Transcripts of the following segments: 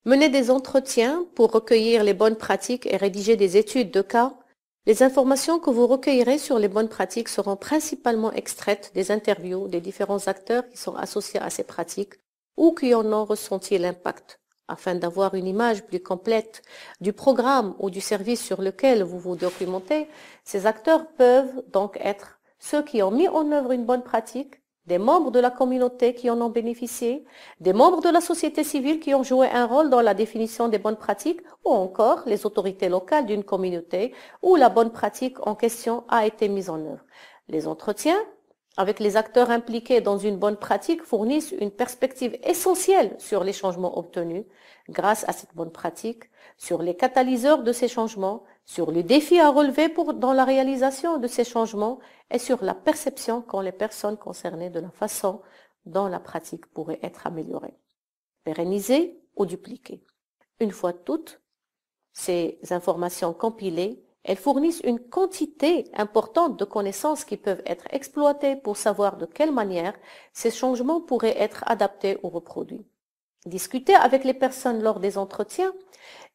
Mener des entretiens pour recueillir les bonnes pratiques et rédiger des études de cas. Les informations que vous recueillerez sur les bonnes pratiques seront principalement extraites des interviews des différents acteurs qui sont associés à ces pratiques ou qui en ont ressenti l'impact. Afin d'avoir une image plus complète du programme ou du service sur lequel vous vous documentez, ces acteurs peuvent donc être ceux qui ont mis en œuvre une bonne pratique, des membres de la communauté qui en ont bénéficié, des membres de la société civile qui ont joué un rôle dans la définition des bonnes pratiques ou encore les autorités locales d'une communauté où la bonne pratique en question a été mise en œuvre. Les entretiens avec les acteurs impliqués dans une bonne pratique fournissent une perspective essentielle sur les changements obtenus grâce à cette bonne pratique, sur les catalyseurs de ces changements, sur les défis à relever dans la réalisation de ces changements et sur la perception qu'ont les personnes concernées de la façon dont la pratique pourrait être améliorée, pérennisée ou dupliquée. Une fois toutes ces informations compilées, elles fournissent une quantité importante de connaissances qui peuvent être exploitées pour savoir de quelle manière ces changements pourraient être adaptés ou reproduits. Discuter avec les personnes lors des entretiens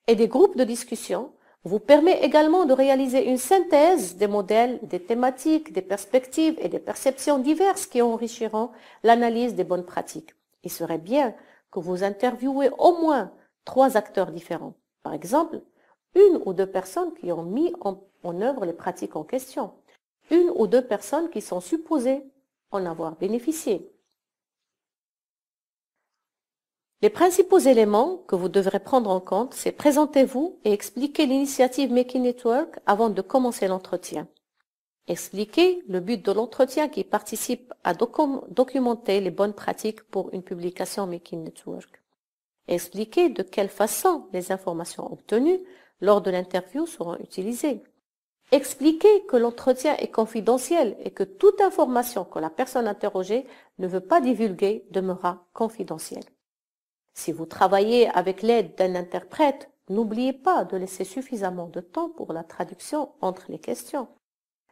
et des groupes de discussion vous permet également de réaliser une synthèse des modèles, des thématiques, des perspectives et des perceptions diverses qui enrichiront l'analyse des bonnes pratiques. Il serait bien que vous interviewez au moins 3 acteurs différents. Par exemple, 1 ou 2 personnes qui ont mis en œuvre les pratiques en question, 1 ou 2 personnes qui sont supposées en avoir bénéficié. Les principaux éléments que vous devrez prendre en compte, c'est présentez-vous et expliquez l'initiative Making It Work avant de commencer l'entretien. Expliquez le but de l'entretien qui participe à documenter les bonnes pratiques pour une publication Making It Work. Expliquez de quelle façon les informations obtenues lors de l'interview seront utilisées. Expliquez que l'entretien est confidentiel et que toute information que la personne interrogée ne veut pas divulguer demeurera confidentielle. Si vous travaillez avec l'aide d'un interprète, n'oubliez pas de laisser suffisamment de temps pour la traduction entre les questions.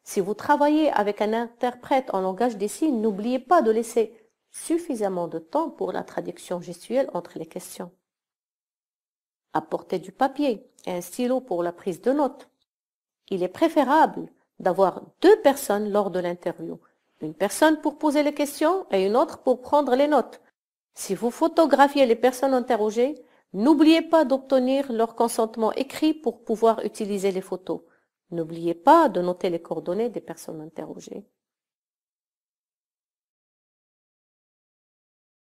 Si vous travaillez avec un interprète en langage des signes, n'oubliez pas de laisser suffisamment de temps pour la traduction gestuelle entre les questions. Apportez du papier et un stylo pour la prise de notes. Il est préférable d'avoir 2 personnes lors de l'interview. Une personne pour poser les questions et une autre pour prendre les notes. Si vous photographiez les personnes interrogées, n'oubliez pas d'obtenir leur consentement écrit pour pouvoir utiliser les photos. N'oubliez pas de noter les coordonnées des personnes interrogées.